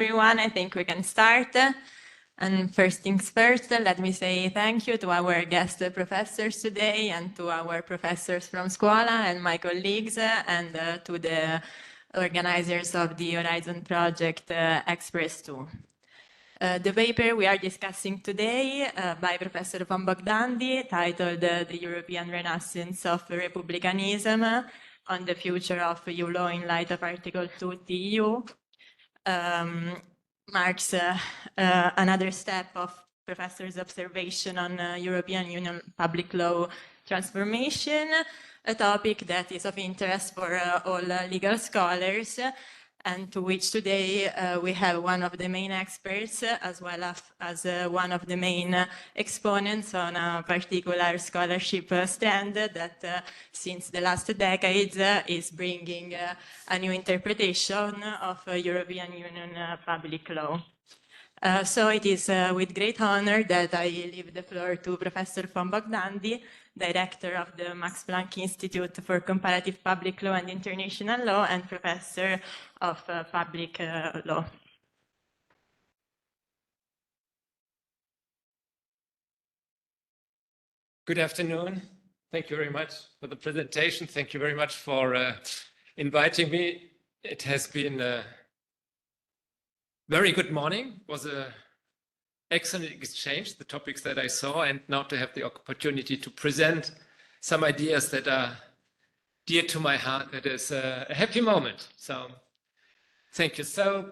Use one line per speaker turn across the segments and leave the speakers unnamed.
everyone. I think we can start. And first things first, let me say thank you to our guest professors today and to our professors from Scuola and my colleagues and to the organizers of the Horizon Project Express 2. The paper we are discussing today by Professor von Bogdandy, titled The European Renaissance of Republicanism on the Future of EU Law in Light of Article 2 TEU, marks another step of professor's observation on European Union public law transformation, a topic that is of interest for all legal scholars, and to which today we have one of the main experts as well as one of the main exponents on a particular scholarship strand that since the last decades is bringing a new interpretation of European Union public law. So it is with great honor that I leave the floor to Professor von Bogdandy, Director of the Max Planck Institute for Comparative Public Law and International Law and Professor of Public Law.
Good afternoon. Thank you very much for the presentation. Thank you very much for inviting me. It has been a very good morning. It was an excellent exchange, the topics that I saw, and now to have the opportunity to present some ideas that are dear to my heart. That is a happy moment. So thank you. So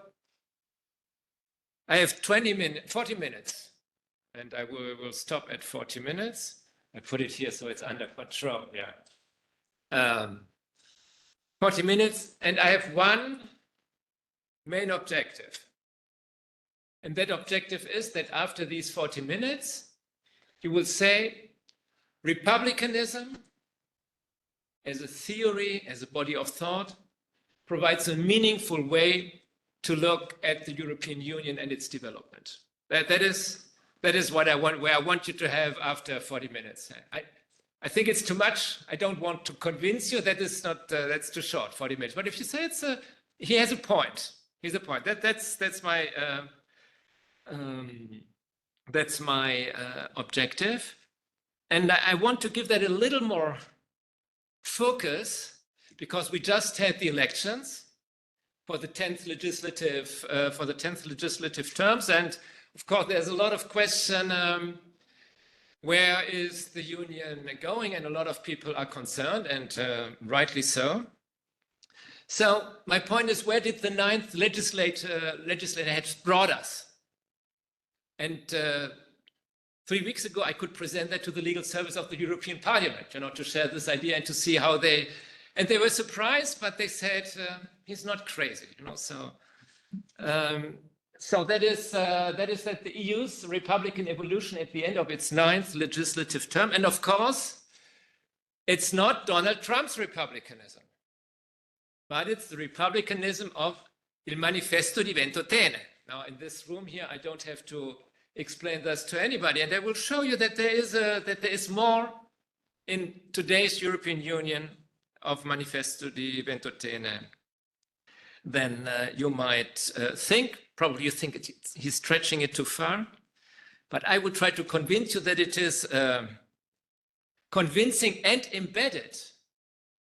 I have 40 minutes, and I will stop at 40 minutes. I put it here so it's under control. Yeah. 40 minutes, and I have one main objective. And that objective is that after these 40 minutes, you will say republicanism as a theory, as a body of thought, provides a meaningful way to look at the European Union and its development. That is what I want, where I want you to have after 40 minutes. I think it's too much. I don't want to convince you. That is not, that's too short, 40 minutes. But if you say he has a point. Here's a point. That's my objective. And I want to give that a little more focus because we just had the elections for the 10th legislative terms. And of course, there's a lot of question, where is the union going? And a lot of people are concerned, and rightly so. So my point is, where did the 9th legislator have brought us? And 3 weeks ago, I could present that to the legal service of the European Parliament, to share this idea and to see how they were surprised, but they said, he's not crazy, So that is that the EU's Republican evolution at the end of its 9th legislative term. And of course, it's not Donald Trump's republicanism, but it's the republicanism of Il Manifesto di Ventotene. Now, in this room here, I don't have to explain this to anybody, and I will show you that there is more in today's European Union of Manifesto di Ventotene than you might think. Probably you think he's stretching it too far, but I will try to convince you that it is a convincing and embedded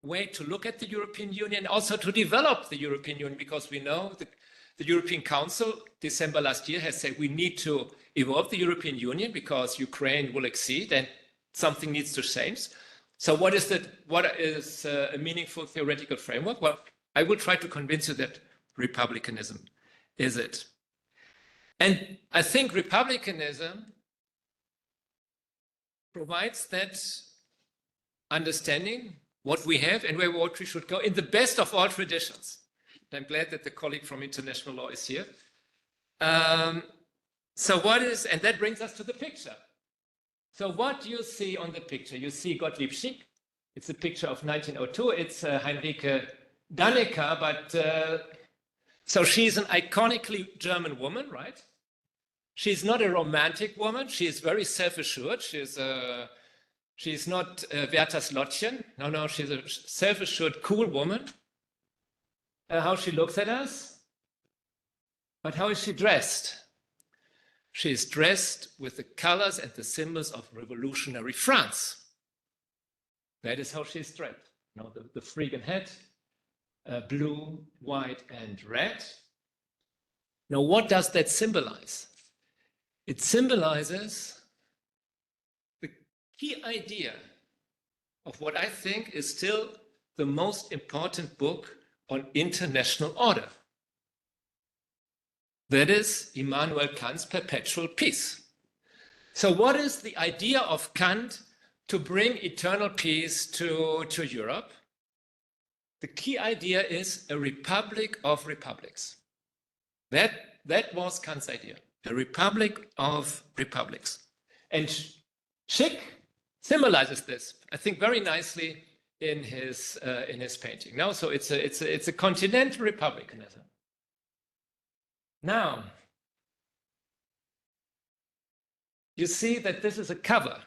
way to look at the European Union, also to develop the European Union, because we know that the European Council, December last year, has said we need to evolve the European Union because Ukraine will exceed and something needs to change. So what is a meaningful theoretical framework? Well, I will try to convince you that republicanism is it. And I think republicanism provides that understanding, what we have and where we should go in the best of all traditions. I'm glad that the colleague from international law is here. So and that brings us to the picture. So what do you see on the picture? You see Gottlieb Schick. It's a picture of 1902. It's Heinrike Dannecker, but so she's an iconically German woman, right? She's not a romantic woman. She is very self-assured. She's not Werther's Lottchen. No, she's a self-assured, cool woman. How she looks at us. But how is she dressed? She is dressed with the colors and the symbols of revolutionary France. That is how she is dressed. You know, the freaking hat, blue, white, and red. Now, what does that symbolize? It symbolizes the key idea of what I think is still the most important book on international order. That is Immanuel Kant's Perpetual Peace. So what is the idea of Kant to bring eternal peace to Europe? The key idea is a republic of republics. That was Kant's idea, a republic of republics. And Schick symbolizes this, I think, very nicely in his painting. Now, so it's a continental republicanism. Now, you see that this is a cover,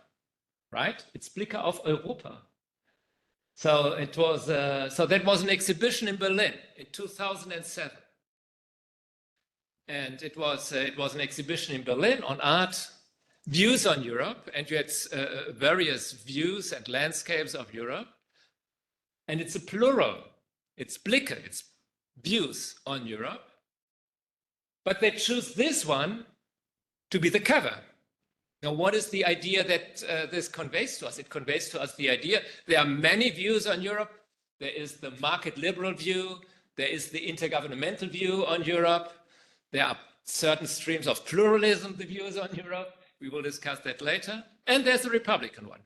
right? It's Blicke auf Europa. So it was. So that was an exhibition in Berlin in 2007, and it was an exhibition in Berlin on art, views on Europe, and you had various views and landscapes of Europe, and it's a plural. It's Blicke. It's views on Europe. But they choose this one to be the cover. Now, what is the idea that this conveys to us? It conveys to us the idea there are many views on Europe. There is the market liberal view. There is the intergovernmental view on Europe. There are certain streams of pluralism, the views on Europe. We will discuss that later. And there's the Republican one,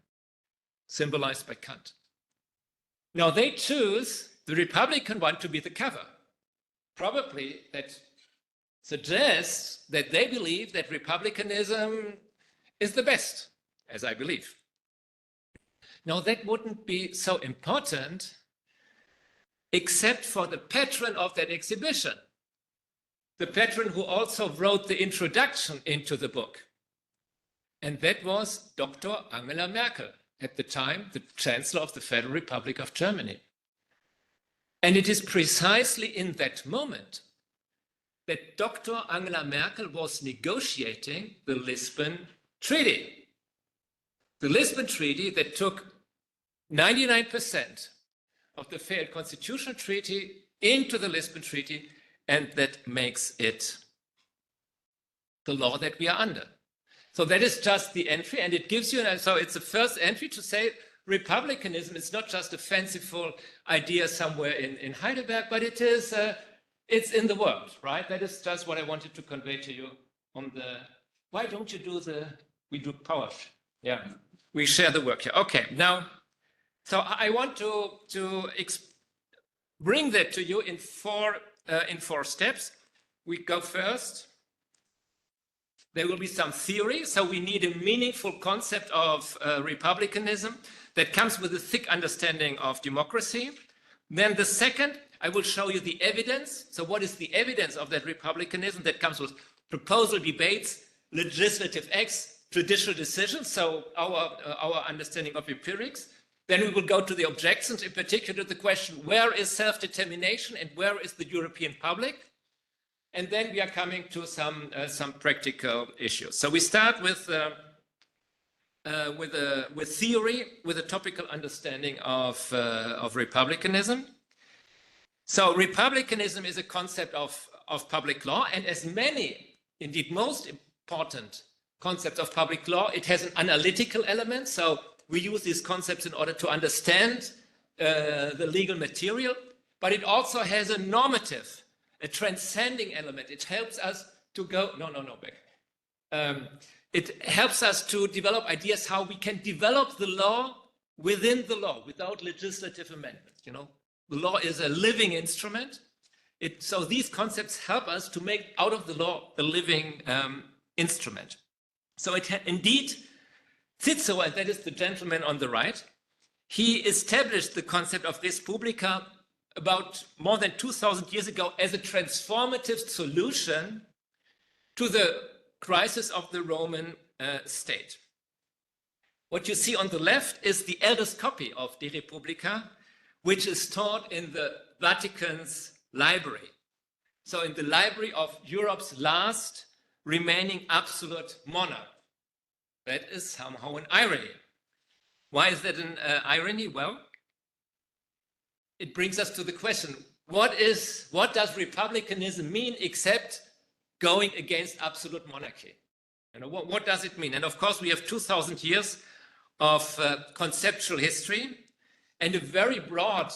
symbolized by Kant. Now, they choose the Republican one to be the cover. Probably that suggests that they believe that republicanism is the best, as I believe. Now, that wouldn't be so important except for the patron of that exhibition, the patron who also wrote the introduction into the book. And that was Dr. Angela Merkel, at the time the Chancellor of the Federal Republic of Germany. And it is precisely in that moment that Dr. Angela Merkel was negotiating the Lisbon Treaty. The Lisbon Treaty that took 99% of the failed constitutional treaty into the Lisbon Treaty, and that makes it the law that we are under. So that is just the entry, and it gives you, so it's the first entry to say republicanism is not just a fanciful idea somewhere in Heidelberg, but it is it's in the world, right? That is just what I wanted to convey to you on the, why don't you do we do power. Yeah, we share the work here. Okay, now, so I want to bring that to you in four steps. We go first. There will be some theory, so we need a meaningful concept of republicanism that comes with a thick understanding of democracy. Then the second, I will show you the evidence. So what is the evidence of that republicanism that comes with proposal debates, legislative acts, judicial decisions, so our understanding of empirics. Then we will go to the objections, in particular the question, where is self-determination and where is the European public? And then we are coming to some practical issues. So we start with theory, with a topical understanding of republicanism. So republicanism is a concept of public law, and as many, indeed most important concepts of public law, it has an analytical element. So we use these concepts in order to understand the legal material, but it also has a normative, a transcending element. It helps us to go, back. It helps us to develop ideas how we can develop the law within the law without legislative amendments. You know, the law is a living instrument. So these concepts help us to make out of the law a living instrument. So it indeed, Cicero, and that is the gentleman on the right, he established the concept of res publica about more than 2,000 years ago as a transformative solution to the crisis of the Roman state. What you see on the left is the eldest copy of De Republica, which is taught in the Vatican's library. So in the library of Europe's last remaining absolute monarch. That is somehow an irony. Why is that an irony? Well, it brings us to the question, what does republicanism mean except going against absolute monarchy? You know, what does it mean? And of course, we have 2,000 years of conceptual history and a very broad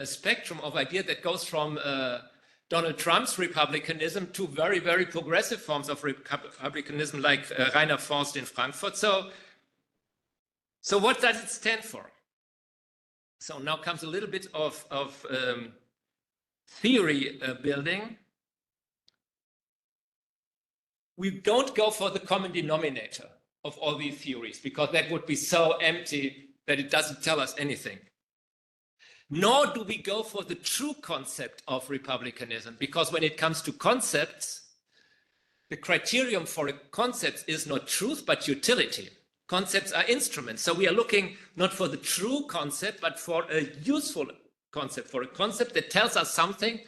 spectrum of ideas that goes from Donald Trump's republicanism to very, very progressive forms of republicanism like Rainer Forst in Frankfurt. So what does it stand for? So now comes a little bit of theory building. We don't go for the common denominator of all these theories because that would be so empty that it doesn't tell us anything. Nor do we go for the true concept of republicanism, because when it comes to concepts, the criterion for a concept is not truth, but utility. Concepts are instruments. So we are looking not for the true concept, but for a useful concept, for a concept that tells us something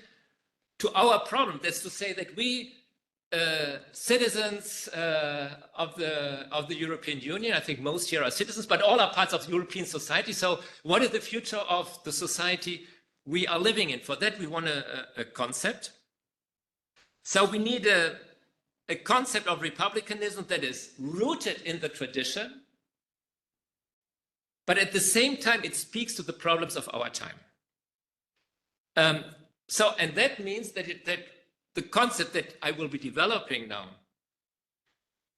to our problem. That's to say that we, citizens of the European Union, I think most here are citizens, but all are parts of European society. So what is the future of the society we are living in? For that, we want a concept. So we need a concept of republicanism that is rooted in the tradition, but at the same time, it speaks to the problems of our time. And that means that the concept that I will be developing now,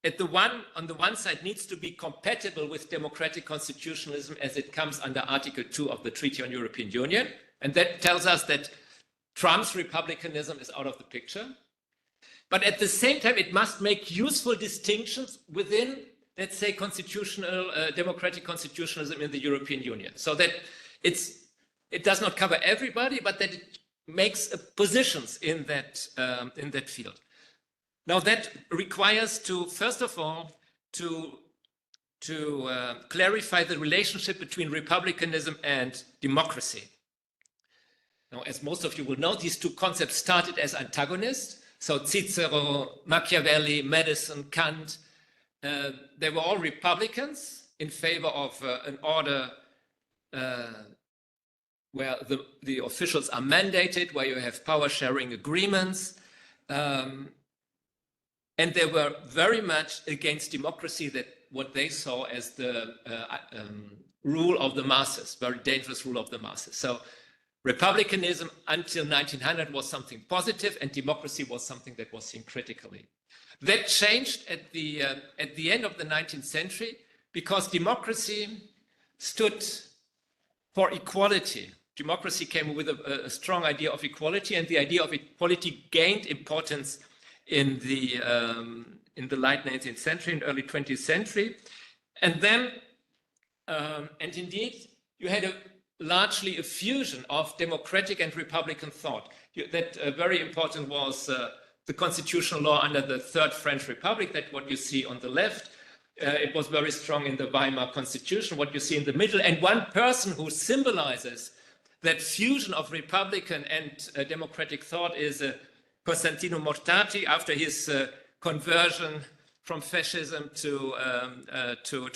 on the one side, needs to be compatible with democratic constitutionalism as it comes under Article 2 of the Treaty on European Union. And that tells us that Trump's republicanism is out of the picture. But at the same time, it must make useful distinctions within, let's say, democratic constitutionalism in the European Union. So that it does not cover everybody, but that it makes positions in that field. Now that requires first of all, to clarify the relationship between republicanism and democracy. Now, as most of you will know, these two concepts started as antagonists. So Cicero, Machiavelli, Madison, Kant, they were all Republicans in favor of an order where the officials are mandated, where you have power sharing agreements. And they were very much against democracy, that what they saw as the rule of the masses, very dangerous rule of the masses. So republicanism until 1900 was something positive, and democracy was something that was seen critically. That changed at the end of the 19th century, because democracy stood for equality. Democracy came with a strong idea of equality, and the idea of equality gained importance in the late 19th century and early 20th century. And then, and indeed, you had largely a fusion of democratic and republican thought. That very important was the constitutional law under the Third French Republic, that what you see on the left. It was very strong in the Weimar Constitution, what you see in the middle. And one person who symbolizes that fusion of republican and democratic thought is Costantino Mortati, after his conversion from fascism to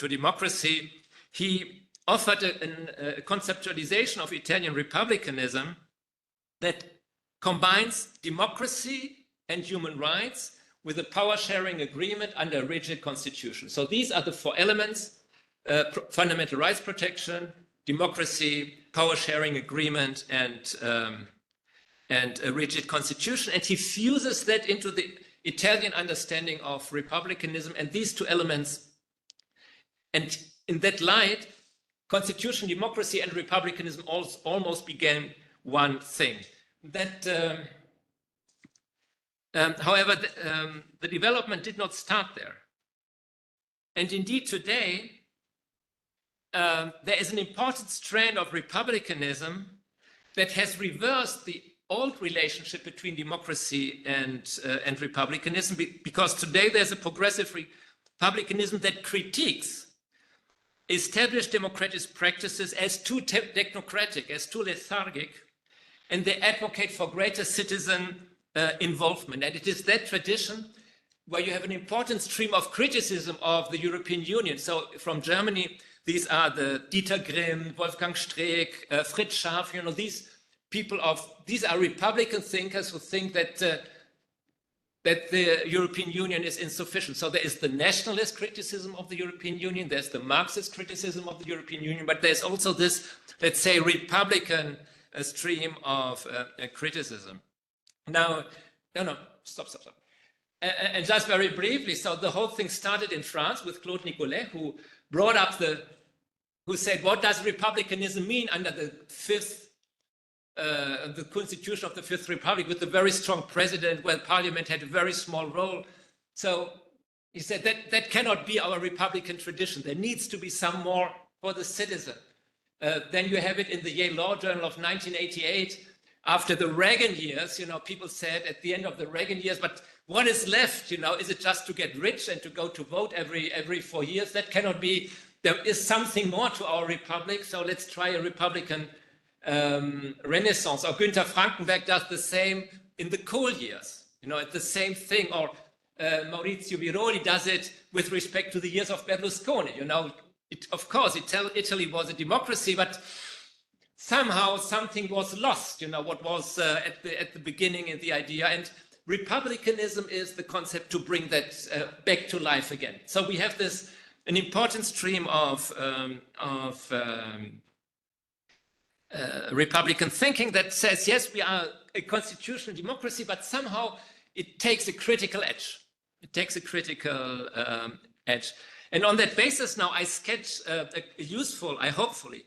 democracy. He offered a conceptualization of Italian republicanism that combines democracy and human rights with a power-sharing agreement under a rigid constitution. So these are the four elements: fundamental rights protection, democracy, power-sharing agreement, and a rigid constitution. And he fuses that into the Italian understanding of republicanism, and these two elements. And in that light, constitution, democracy, and republicanism almost became one thing. That, however, the development did not start there. And indeed, today, there is an important strand of republicanism that has reversed the old relationship between democracy and republicanism, because today there's a progressive republicanism that critiques established democratic practices as too technocratic, as too lethargic, and they advocate for greater citizen involvement. And it is that tradition where you have an important stream of criticism of the European Union. So from Germany, these are the Dieter Grimm, Wolfgang Streeck, Fritz Scharf, these are Republican thinkers who think that the European Union is insufficient. So there is the nationalist criticism of the European Union, there's the Marxist criticism of the European Union, but there's also this, let's say, Republican stream of criticism. Now, no, stop. And just very briefly, so the whole thing started in France with Claude Nicollet, who brought up who said, what does republicanism mean under the constitution of the Fifth Republic with a very strong president where parliament had a very small role? So he said that cannot be our republican tradition. There needs to be some more for the citizen. Then you have it in the Yale Law Journal of 1988. After the Reagan years, people said at the end of the Reagan years, but what is left? Is it just to get rich and to go to vote every 4 years? That cannot be. There is something more to our republic. So let's try a Republican Renaissance. Or Günther Frankenberg does the same in the Kohl years. It's the same thing. Or Maurizio Biroli does it with respect to the years of Berlusconi. Of course, Italy was a democracy, but somehow something was lost, what was at the beginning in the idea. And republicanism is the concept to bring that back to life again. So we have an important stream of Republican thinking that says, yes, we are a constitutional democracy, but somehow it takes a critical edge. It takes a critical edge. And on that basis now, I sketch a useful, hopefully,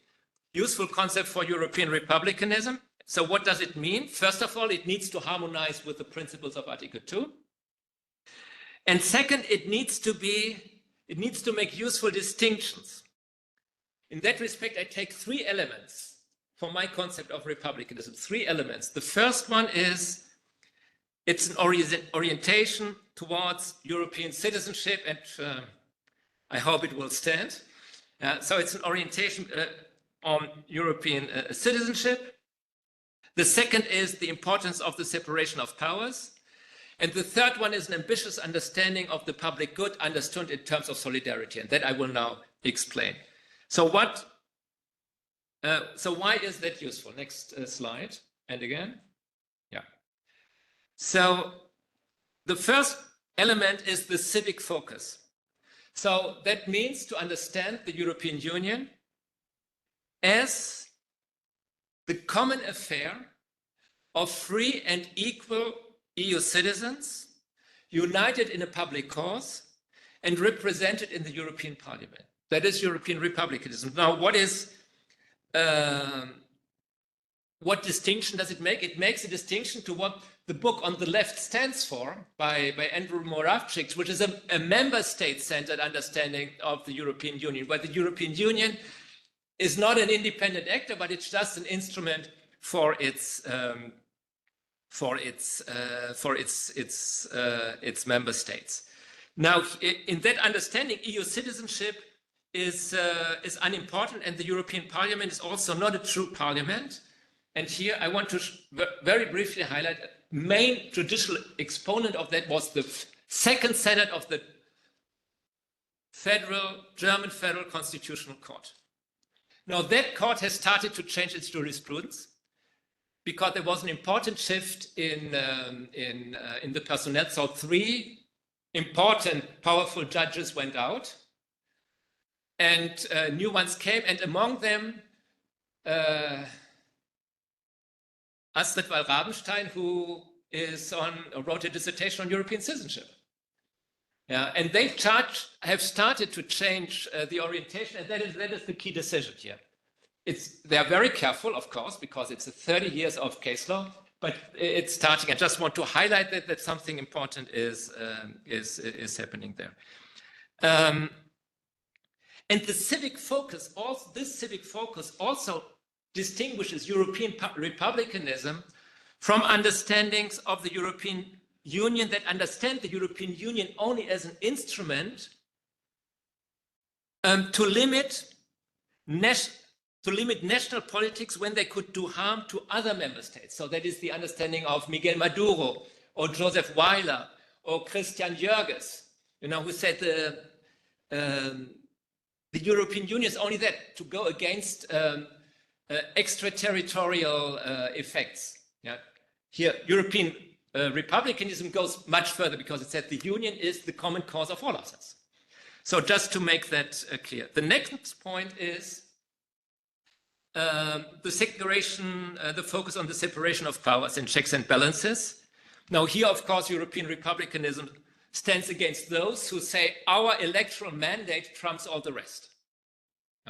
useful concept for European republicanism. So what does it mean? First of all, it needs to harmonize with the principles of Article 2. And second, it needs to make useful distinctions. In that respect, I take 3 elements for my concept of republicanism, 3 elements. The first one is it's an orientation towards European citizenship, and I hope it will stand. So it's an orientation on European citizenship. The second is the importance of the separation of powers. And the third one is an ambitious understanding of the public good understood in terms of solidarity. And that I will now explain. So why is that useful? Next slide. And again. Yeah. So the first element is the civic focus. So that means to understand the European Union as the common affair of free and equal EU citizens united in a public cause and represented in the European Parliament. That is European republicanism. Now, what distinction does it make? It makes a distinction to what the book on the left stands for by Andrew Moravcsik, which is a member state-centered understanding of the European Union, where the European Union is not an independent actor, but it's just an instrument for its member states. Now, in that understanding, EU citizenship is unimportant, and the European Parliament is also not a true parliament. And here I want to very briefly highlight a main judicial exponent of that was the Second Senate of the German Federal Constitutional Court. Now that court has started to change its jurisprudence because there was an important shift in the personnel. So 3 important, powerful judges went out, and new ones came, and among them Astrid Wall-Rabenstein, who wrote a dissertation on European citizenship. Yeah, and they have started to change the orientation, and that is the key decision here. They are very careful, of course, because it's 30 years of case law, but it's starting. I just want to highlight that something important is happening there. And the civic focus, this civic focus also distinguishes European republicanism from understandings of the European Union that understand the European Union only as an instrument to limit to limit national politics when they could do harm to other member states. So that is the understanding of Miguel Maduro or Joseph Weiler or Christian Jürges, who said the European Union is only there to go against extraterritorial effects. Yeah. Here, European republicanism goes much further because it said the Union is the common cause of all of us. So just to make that clear. The next point is the separation, the focus on the separation of powers and checks and balances. Now here, of course, European republicanism stands against those who say our electoral mandate trumps all the rest.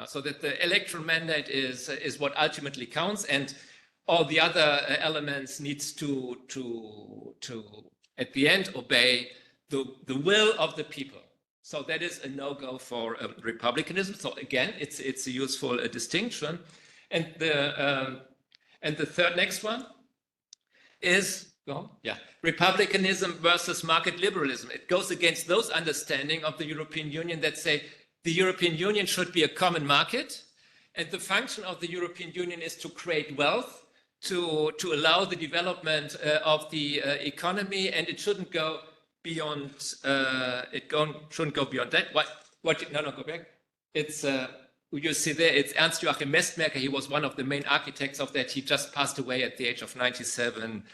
So that the electoral mandate is what ultimately counts, and all the other elements needs to at the end obey the will of the people. So that is a no-go for republicanism. So again, it's a useful distinction. And the third next one is republicanism versus market liberalism. It goes against those understanding of the European Union that say the European Union should be a common market, and the function of the European Union is to create wealth, to allow the development of the economy, and it shouldn't go beyond. Shouldn't go beyond that. No, go back. It's. You see there, it's Ernst Joachim Mestmerker. He was one of the main architects of that. He just passed away at the age of 97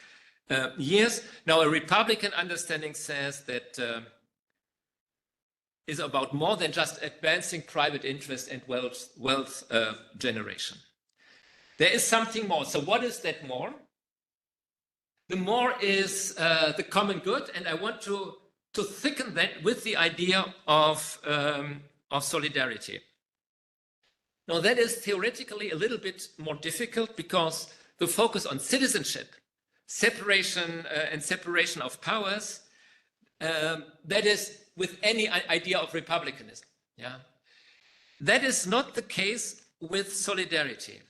years. Now, a Republican understanding says that is about more than just advancing private interest and wealth generation. There is something more. So what is that more? The more is the common good, and I want to thicken that with the idea of solidarity. Now, that is theoretically a little bit more difficult because the focus on citizenship, separation and separation of powers, that is with any idea of republicanism. Yeah, that is not the case with solidarity.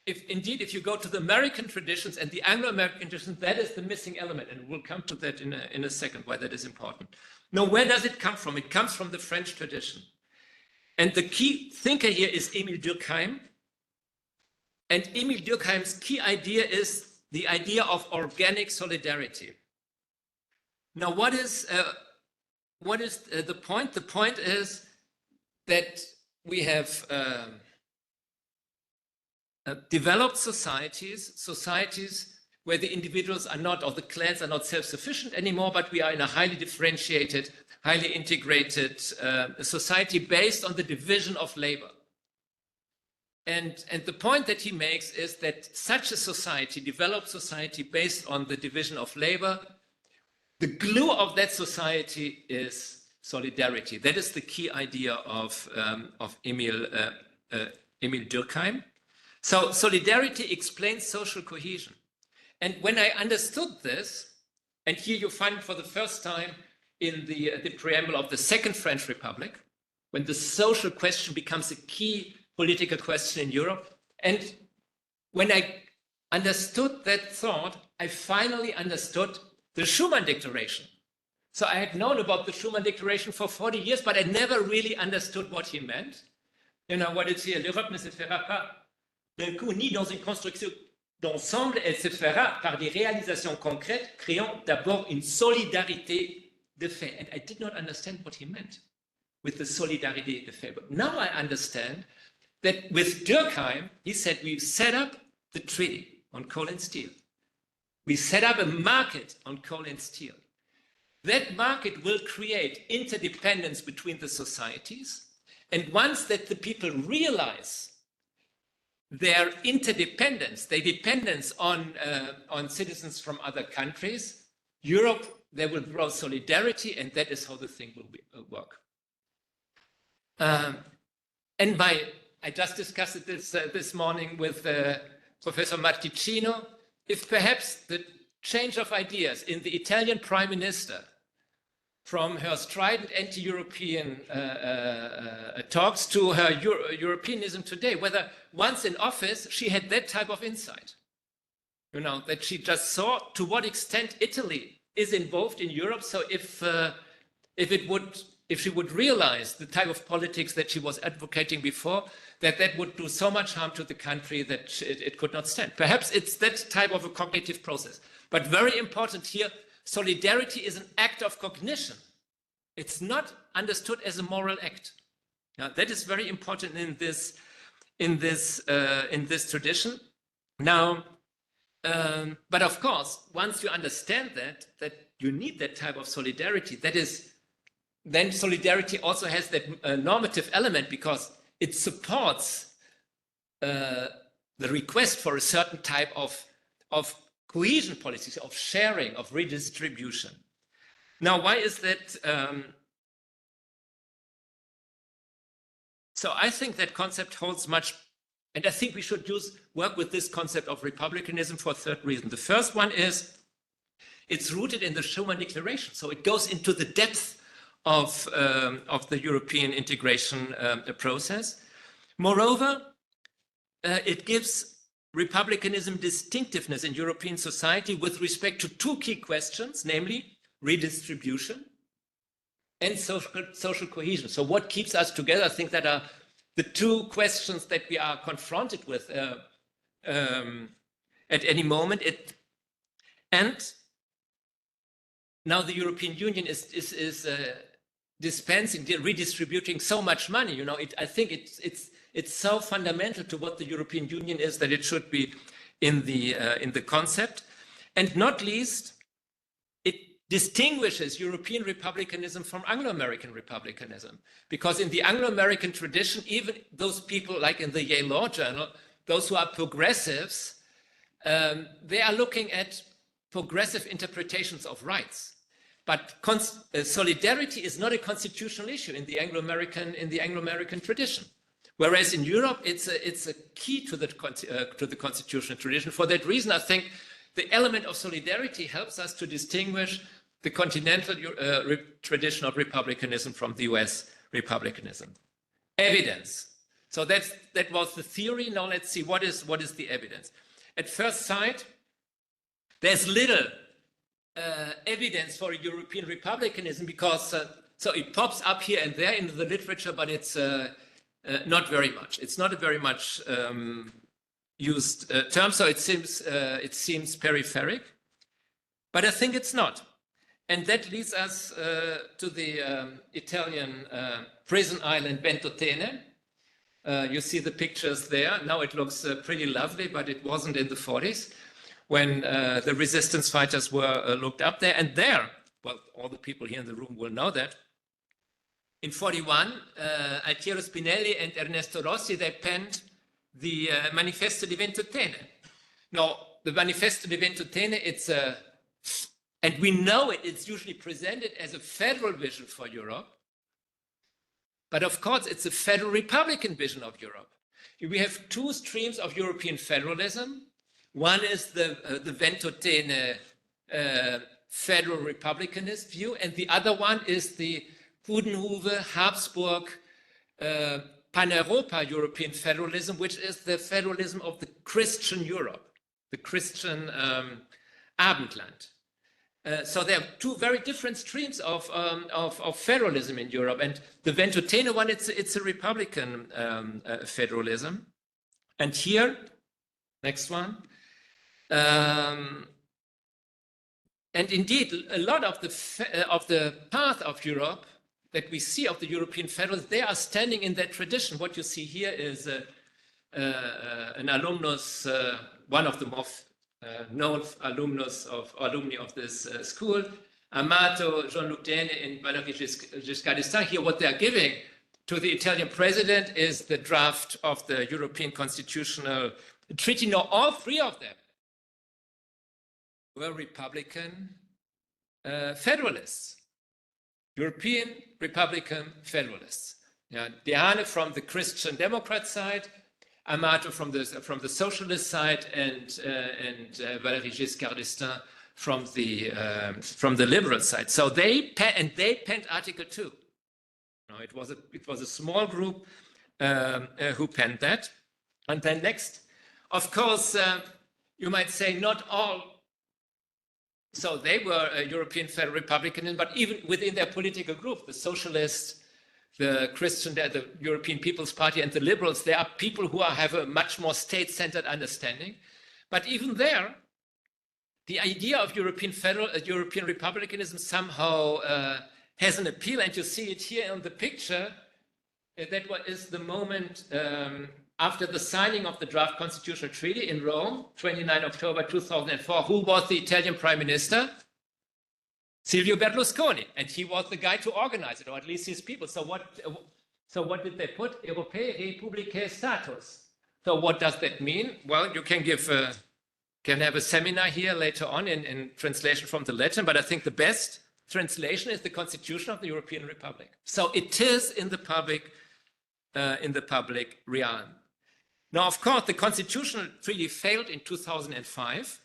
If you go to the American traditions and the Anglo-American traditions, that is the missing element, and we'll come to that in a second, why that is important. Now, where does it come from? It comes from the French tradition. And the key thinker here is Émile Durkheim. And Émile Durkheim's key idea is the idea of organic solidarity. Now, what is the point? The point is that we have developed societies where the individuals are not, or the clans are not self-sufficient anymore, but we are in a highly differentiated, highly integrated society based on the division of labor. And the point that he makes is that such a society, developed society based on the division of labor, the glue of that society is solidarity. That is the key idea of Émile Durkheim. So solidarity explains social cohesion. And when I understood this, and here you find for the first time in the preamble of the Second French Republic, when the social question becomes a key political question in Europe, and when I understood that thought, I finally understood the Schuman Declaration. So I had known about the Schuman Declaration for 40 years, but I never really understood what he meant. You know what it's here, l'Europe ne se fera pas d'un coup ni dans une construction d'ensemble, elle se fera par des réalisations concrètes, créant d'abord une solidarité de fait. And I did not understand what he meant with the solidarité de fait. But now I understand that with Durkheim, he said we set up the treaty on coal and steel. We set up a market on coal and steel. That market will create interdependence between the societies. And once that the people realize their interdependence, their dependence on citizens from other countries, Europe, there will grow solidarity, and that is how the thing will work. I just discussed it this morning with Professor Marticino. If perhaps the change of ideas in the Italian Prime Minister from her strident anti-European talks to her Europeanism today, whether once in office she had that type of insight, you know, that she just saw to what extent Italy is involved in Europe. So if it would if she would realize the type of politics that she was advocating before, that would do so much harm to the country that it could not stand. Perhaps it's that type of a cognitive process. But very important here, solidarity is an act of cognition. It's not understood as a moral act. Now, that is very important in this tradition. Now, but of course, once you understand that you need that type of solidarity, then solidarity also has that normative element, because it supports the request for a certain type of cohesion policies, of sharing, of redistribution. Now, why is that? So I think that concept holds much, and I think we should work with this concept of republicanism for a third reason. The first one is it's rooted in the Schuman Declaration, so it goes into the depth of the European integration process. Moreover, it gives republicanism distinctiveness in European society with respect to two key questions, namely redistribution and social cohesion. So what keeps us together? I think that are the two questions that we are confronted with at any moment. And now the European Union is dispensing, redistributing so much money. You know, I think it's so fundamental to what the European Union is that it should be in the concept, and not least, it distinguishes European republicanism from Anglo-American republicanism, because in the Anglo-American tradition, even those people like in the Yale Law Journal, those who are progressives, they are looking at progressive interpretations of rights. But solidarity is not a constitutional issue in the Anglo-American tradition, whereas in Europe it's a key to the constitutional tradition. For that reason, I think the element of solidarity helps us to distinguish the continental tradition of republicanism from the US republicanism. Evidence. So that was the theory. Now let's see what is the evidence. At first sight, there's little evidence for European republicanism, because so it pops up here and there in the literature, but it's not very much. It's not a very much used term, so it seems peripheric, but I think it's not. And that leads us to the Italian prison island Ventotene. You see the pictures there. Now it looks pretty lovely, but it wasn't in the 40s. When the resistance fighters were looked up there. And there, well, all the people here in the room will know that, in 41, Altiero Spinelli and Ernesto Rossi, they penned the Manifesto di Ventotene. Now, the Manifesto di Ventotene, and we know it's usually presented as a federal vision for Europe, but of course, it's a federal republican vision of Europe. We have two streams of European federalism. One is the Ventotene federal republicanist view, and the other one is the Coudenhove, Habsburg, Pan-Europa European federalism, which is the federalism of the Christian Europe, the Christian Abendland. So there are two very different streams of federalism in Europe, and the Ventotene one, it's a republican federalism. And here, next one. And indeed, a lot of the path of Europe that we see of the European federalists, they are standing in that tradition. What you see here is an alumnus, one of the most known alumni of this school, Amato, Jean-Luc Dehaene, and Valéry Giscard d'Estaing. Here, what they're giving to the Italian president is the draft of the European Constitutional Treaty. Now, all three of them were Republican federalists, European Republican federalists. Yeah, Dehaene from the Christian Democrat side, Amato from the socialist side, and Valéry Giscard d'Estaing from the liberal side. So they penned Article 2. No, it was a small group who penned that. And then next, of course, you might say not all So they were a European Federal Republicanism, but even within their political group, the socialists, the Christian, the European People's Party, and the liberals, there are people who have a much more state-centered understanding. But even there, the idea of European republicanism somehow has an appeal, and you see it here on the picture. That is the moment after the signing of the draft constitutional treaty in Rome, 29 October 2004. Who was the Italian Prime Minister? Silvio Berlusconi, and he was the guy to organize it, or at least his people. So what did they put? Europee Republicae Status. So what does that mean? Well, you can have a seminar here later on in translation from the Latin, but I think the best translation is the Constitution of the European Republic. So it is in the public realm. Now, of course, the constitutional treaty failed in 2005,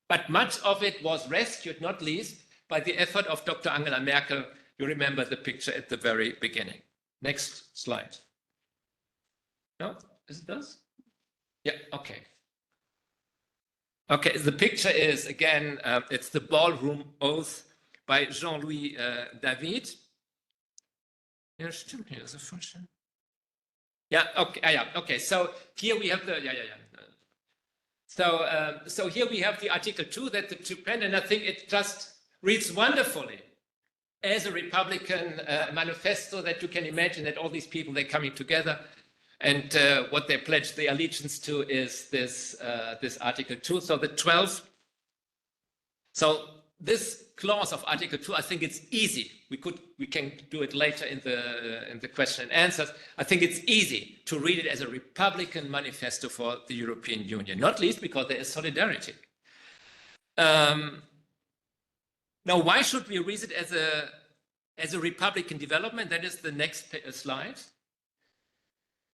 but much of it was rescued, not least by the effort of Dr. Angela Merkel. You remember the picture at the very beginning. Next slide. No, is it this? Yeah, okay. Okay, the picture is, again, it's the ballroom oath by Jean-Louis David. Ja, stimmt, hier ist es voll schön. Yeah, okay, yeah, okay. So here we have the, So here we have the Article 2 that the two pen, and I think it just reads wonderfully as a Republican manifesto that you can imagine that all these people, they're coming together, and what they pledge their allegiance to is this Article 2. So the 12th. So this clause of Article 2, I think it's easy. We can do it later in the question and answers. I think it's easy to read it as a Republican manifesto for the European Union, not least because there is solidarity. Now, why should we read it as a Republican development? That is the next slide.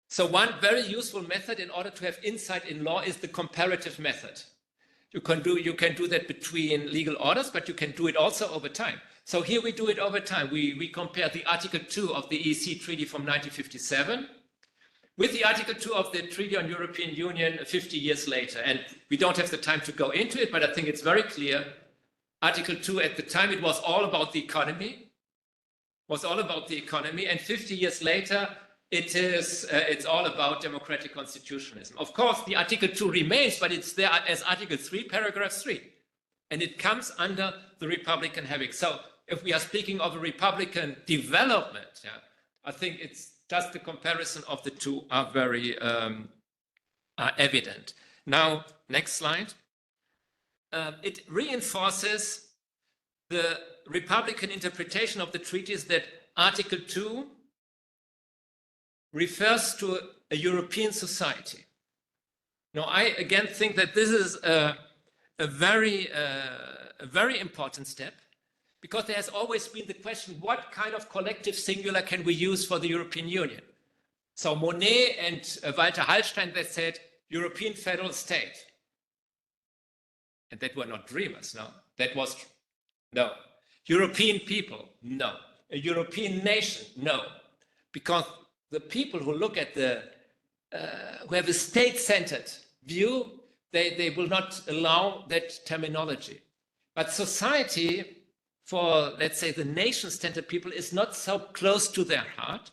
So one very useful method in order to have insight in law is the comparative method. You can do that between legal orders, but you can do it also over time. So here we do it over time. We compare the Article 2 of the EC Treaty from 1957 with the Article 2 of the Treaty on European Union 50 years later. And we don't have the time to go into it, but I think it's very clear. Article 2 at the time, it was all about the economy, and 50 years later, it's all about democratic constitutionalism. Of course, the Article 2 remains, but it's there as Article 3, paragraph 3. And it comes under the Republican heading. So if we are speaking of a Republican development, I think it's just the comparison of the two are very evident. Now, next slide. It reinforces the Republican interpretation of the treaties that Article 2 refers to a European society. Now, I again think that this is a very important step, because there has always been the question, what kind of collective singular can we use for the European Union? So Monnet and Walter Hallstein, they said European federal state. And that were not dreamers, no. That was, no. European people, no. A European nation, no. Because the people who look at who have a state-centered view, they will not allow that terminology. But society, for, let's say, the nation-centered people, is not so close to their heart.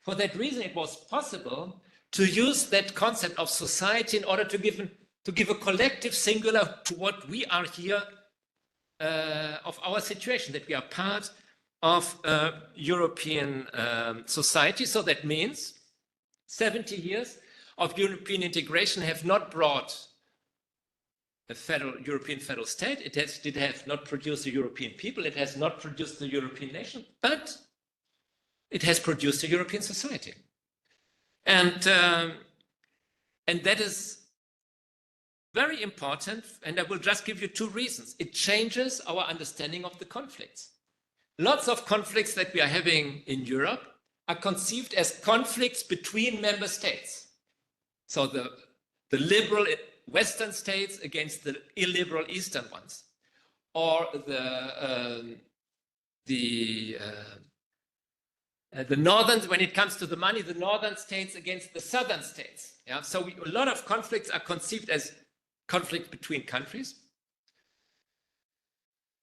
For that reason, it was possible to use that concept of society in order to give a collective singular to what we are here of our situation, that we are part of European society. So that means 70 years of European integration have not brought a European federal state. It has not produced a European people. It has not produced the European nation, but it has produced a European society. And that is very important. And I will just give you two reasons. It changes our understanding of the conflicts. Lots of conflicts that we are having in Europe are conceived as conflicts between member states. So the liberal Western states against the illiberal Eastern ones, or the northern, when it comes to the money, the northern states against the southern states. Yeah, so a lot of conflicts are conceived as conflict between countries.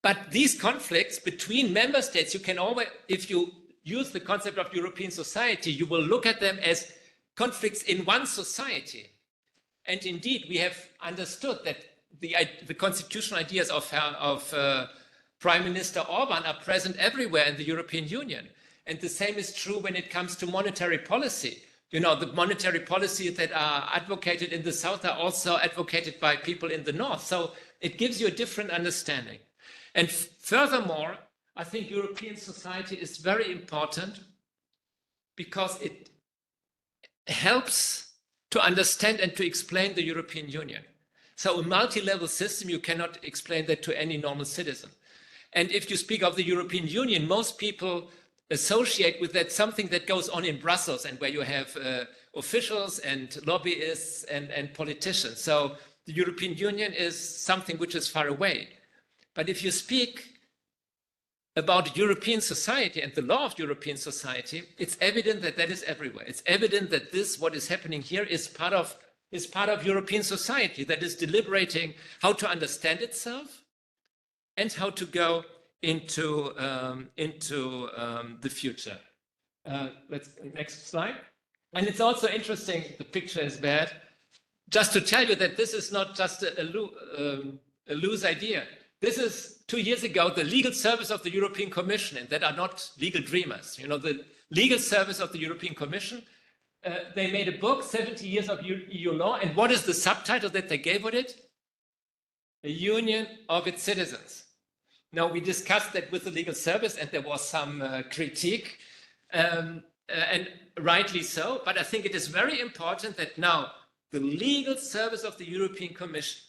But these conflicts between member states, you can always, if you use the concept of European society, you will look at them as conflicts in one society. And indeed, we have understood that the constitutional ideas of Prime Minister Orban are present everywhere in the European Union. And the same is true when it comes to monetary policy. You know, the monetary policies that are advocated in the South are also advocated by people in the North. So it gives you a different understanding. And furthermore, I think European society is very important because it helps to understand and to explain the European Union. So a multi-level system, you cannot explain that to any normal citizen. And if you speak of the European Union, most people associate with that something that goes on in Brussels and where you have officials and lobbyists and politicians. So the European Union is something which is far away. But if you speak about European society and the law of European society, it's evident that that is everywhere. It's evident that this, what is happening here, is part of European society that is deliberating how to understand itself and how to go into the future. Next slide. And it's also interesting, the picture is bad, just to tell you that this is not just a loose idea. This is 2 years ago, the legal service of the European Commission, and that are not legal dreamers. You know, the legal service of the European Commission, they made a book, 70 Years of EU Law, and what is the subtitle that they gave with it? A Union of its Citizens. Now, we discussed that with the legal service, and there was some critique, and rightly so, but I think it is very important that now the legal service of the European Commission,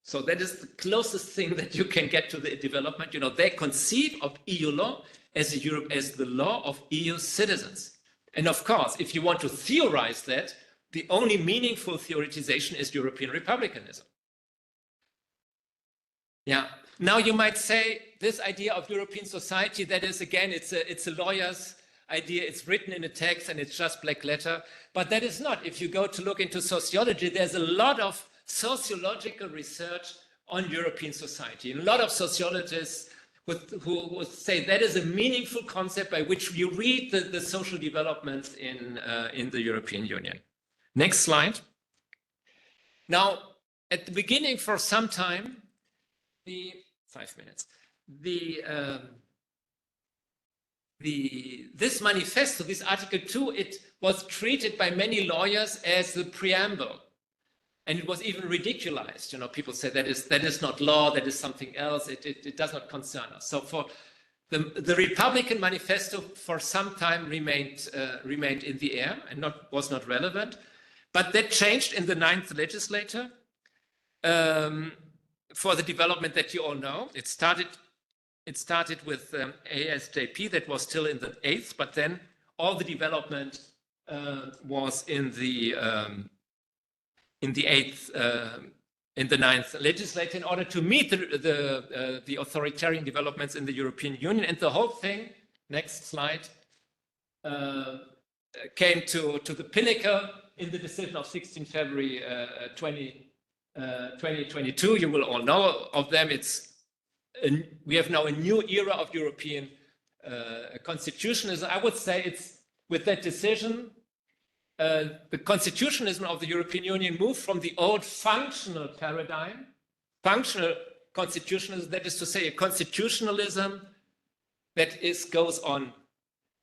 so that is the closest thing that you can get to the development. You know, they conceive of EU law as the law of EU citizens. And of course, if you want to theorize that, the only meaningful theoretization is European republicanism. Yeah. Now you might say this idea of European society, that is, again, it's a lawyer's idea. It's written in a text and it's just black letter. But that is not. If you go to look into sociology, there's a lot of sociological research on European society. A lot of sociologists who would say that is a meaningful concept by which you read the social developments in the European Union. Next slide. Now, at the beginning, for some time, 5 minutes, this manifesto, this Article 2, it was treated by many lawyers as the preamble. And it was even ridiculized. You know, people said that is not law, that is something else. It does not concern us. So for the Republican Manifesto for some time remained in the air and was not relevant. But that changed in the 9th legislature for the development that you all know. It started with ASJP, that was still in the 8th, but then all the development was in the 9th legislature in order to meet the authoritarian developments in the European Union. And the whole thing, next slide, came to the pinnacle in the decision of 16 February 2022. You will all know of them. We have now a new era of European constitutionalism. I would say it's with that decision, the constitutionalism of the European Union moved from the old functional paradigm, functional constitutionalism, that is to say a constitutionalism that goes on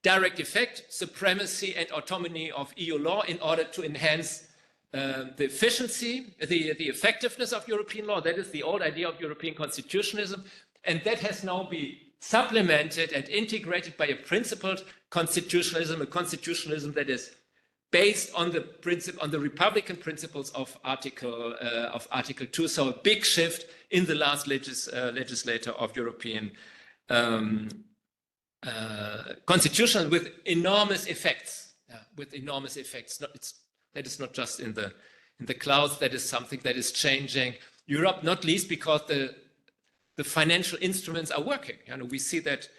direct effect, supremacy and autonomy of EU law in order to enhance the efficiency, the effectiveness of European law. That is the old idea of European constitutionalism. And that has now been supplemented and integrated by a principled constitutionalism, a constitutionalism that is based on the Republican principles of Article 2. So a big shift in the last legislature of European constitution with enormous effects. With enormous effects. That is not just in the clouds. That is something that is changing Europe, not least because the financial instruments are working. You know, we see that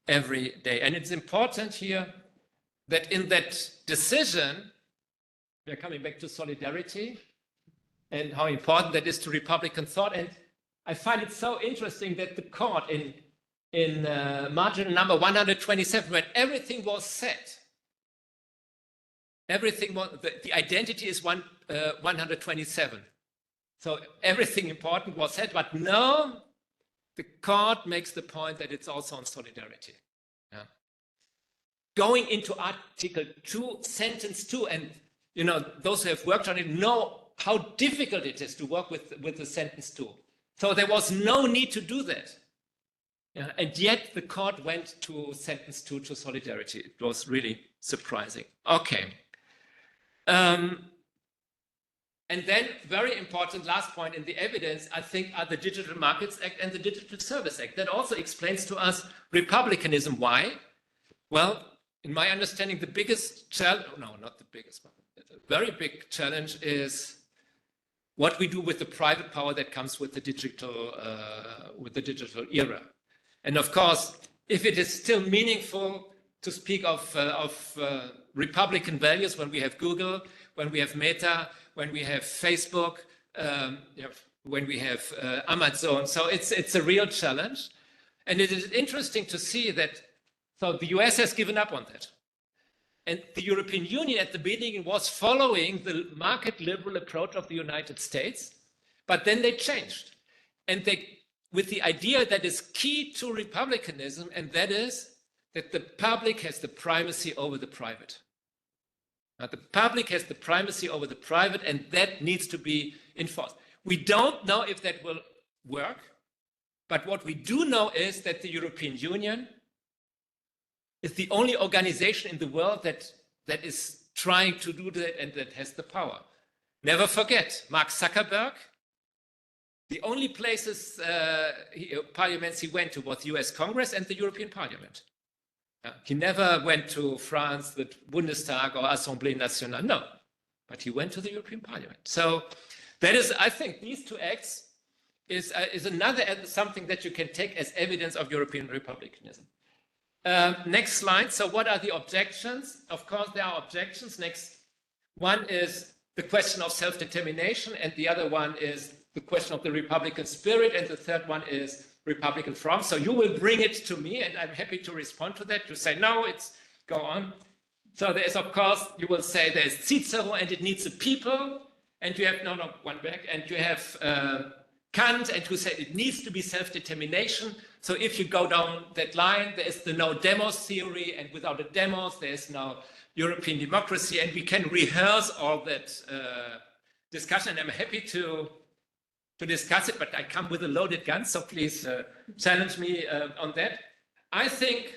every day, and it's important here that in that decision, we are coming back to solidarity and how important that is to Republican thought. And I find it so interesting that the court in marginal number 127, when everything was set, everything was, the identity is 127. So everything important was said, but no, the court makes the point that it's also on solidarity. Yeah. Going into Article 2, Sentence 2, and you know, those who have worked on it know how difficult it is to work with the Sentence 2. So there was no need to do that. Yeah, and yet the court went to Sentence 2 to solidarity. It was really surprising. Okay. And then, very important last point in the evidence, I think, are the Digital Markets Act and the Digital Service Act. That also explains to us republicanism. Why? Well, in my understanding, the biggest challenge, no, not the biggest, but a very big challenge is what we do with the private power that comes with the digital era. And of course, if it is still meaningful to speak of Republican values when we have Google, when we have Meta, when we have Facebook, when we have Amazon. So it's a real challenge. And it is interesting to see that, so the US has given up on that. And the European Union at the beginning was following the market liberal approach of the United States, but then they changed. And they, with the idea that is key to republicanism, and that is that the public has the primacy over the private. Now, the public has the primacy over the private, and that needs to be enforced. We don't know if that will work, but what we do know is that the European Union is the only organization in the world that is trying to do that and that has the power. Never forget, Mark Zuckerberg, the only places, parliaments he went to was the US Congress and the European Parliament. He never went to France, the Bundestag or Assemblée Nationale, no, but he went to the European Parliament. So that is, I think these two acts is another something that you can take as evidence of European republicanism. Next slide. So what are the objections? Of course, there are objections. Next one is the question of self-determination, and the other one is the question of the Republican spirit, and the third one is Republican form. So you will bring it to me, and I'm happy to respond to that. You say, no, it's go on. So there is, of course, you will say there's Cicero, and it needs a people, and you have, no, one back, and you have Kant, and who said it needs to be self-determination. So if you go down that line, there is the no demos theory, and without a demos, there is no European democracy, and we can rehearse all that discussion, and I'm happy to discuss it, but I come with a loaded gun, so please challenge me on that. I think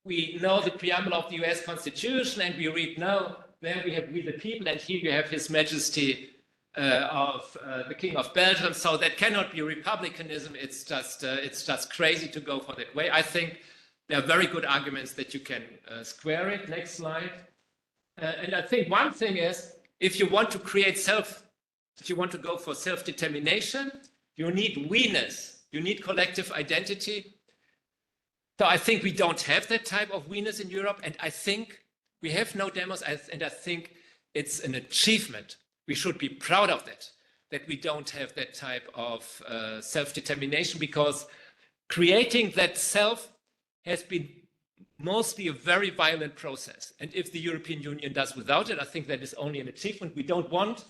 we know the preamble of the US Constitution, and we read now, there we have we the people, and here you have His Majesty of the King of Belgium, so that cannot be republicanism. It's just crazy to go for that way. I think there are very good arguments that you can square it. Next slide. And I think one thing is, if you want to create if you want to go for self-determination, you need we-ness, you need collective identity. So I think we don't have that type of we-ness in Europe, and I think we have no demos, and I think it's an achievement. We should be proud of that we don't have that type of self-determination, because creating that self has been mostly a very violent process. And if the European Union does without it, I think that is only an achievement. We don't want.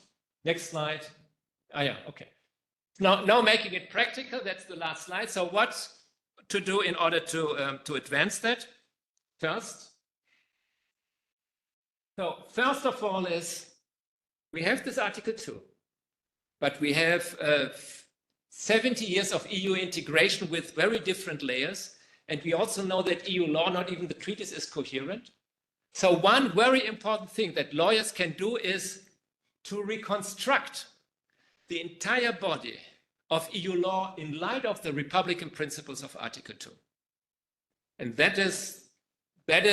Next slide. Yeah, okay. Now making it practical, that's the last slide. So what to do in order to advance that? First of all is, we have this Article 2, but we have 70 years of EU integration with very different layers. And we also know that EU law, not even the treaties, is coherent. So one very important thing that lawyers can do is to reconstruct the entire body of EU law in light of the Republican principles of Article 2. And that is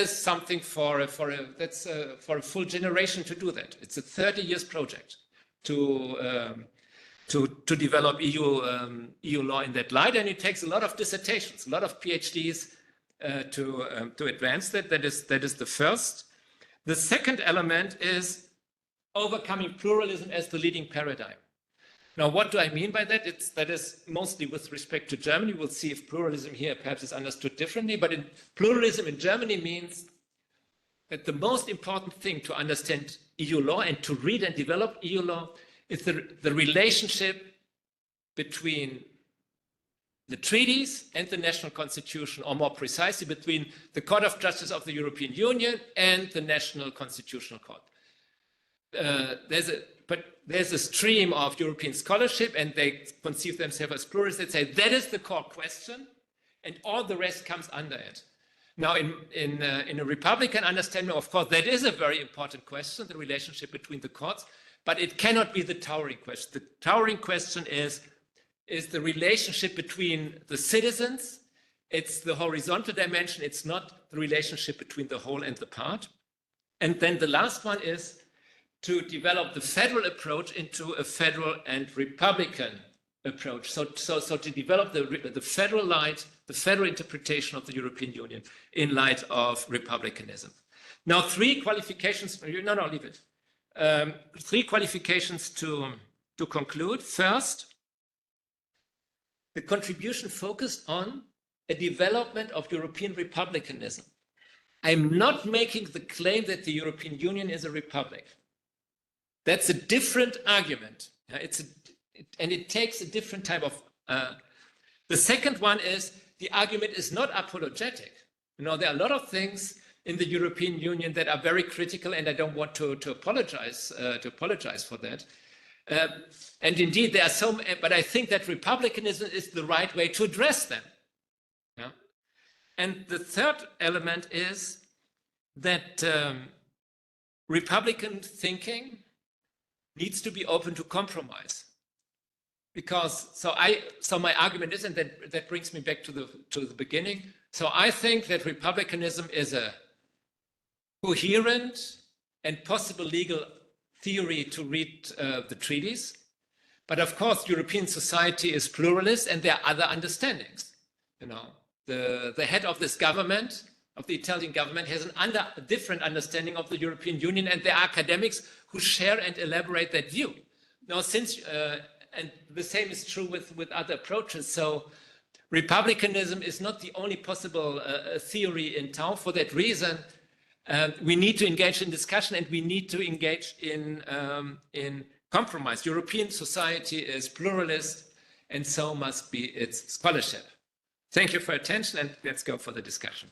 something for a full generation to do that. It's a 30 years project to develop EU law in that light, and it takes a lot of dissertations, a lot of PhDs to advance that. That is the first. The second element is overcoming pluralism as the leading paradigm. Now, what do I mean by that? That is mostly with respect to Germany. We'll see if pluralism here perhaps is understood differently, but pluralism in Germany means that the most important thing to understand EU law and to read and develop EU law is the relationship between the treaties and the national constitution, or more precisely, between the Court of Justice of the European Union and the National Constitutional Court. There's a stream of European scholarship, and they conceive themselves as pluralists that say that is the core question, and all the rest comes under it. Now, in a Republican understanding, of course, that is a very important question, the relationship between the courts, but it cannot be the towering question. The towering question is the relationship between the citizens. It's the horizontal dimension. It's not the relationship between the whole and the part. And then the last one is to develop the federal approach into a federal and republican approach. So to develop the federal light, the federal interpretation of the European Union in light of republicanism. Now, three qualifications. No, leave it. Three qualifications to conclude. First, the contribution focused on a development of European republicanism. I'm not making the claim that the European Union is a republic. That's a different argument. And it takes a different type of. The second one is the argument is not apologetic. There are a lot of things in the European Union that are very critical, and I don't want to apologize for that. And indeed, there are some, but I think that republicanism is the right way to address them. Yeah? And the third element is that Republican thinking needs to be open to compromise. Because so my argument is, and that brings me back to the beginning. So I think that republicanism is a coherent and possible legal theory to read the treaties. But of course, European society is pluralist, and there are other understandings. The head of this government, of the Italian government, has a different understanding of the European Union, and there are academics who share and elaborate that view. Now, and the same is true with other approaches. So republicanism is not the only possible theory in town. For that reason, we need to engage in discussion, and we need to engage in compromise. European society is pluralist, and so must be its scholarship. Thank you for your attention, and let's go for the discussion.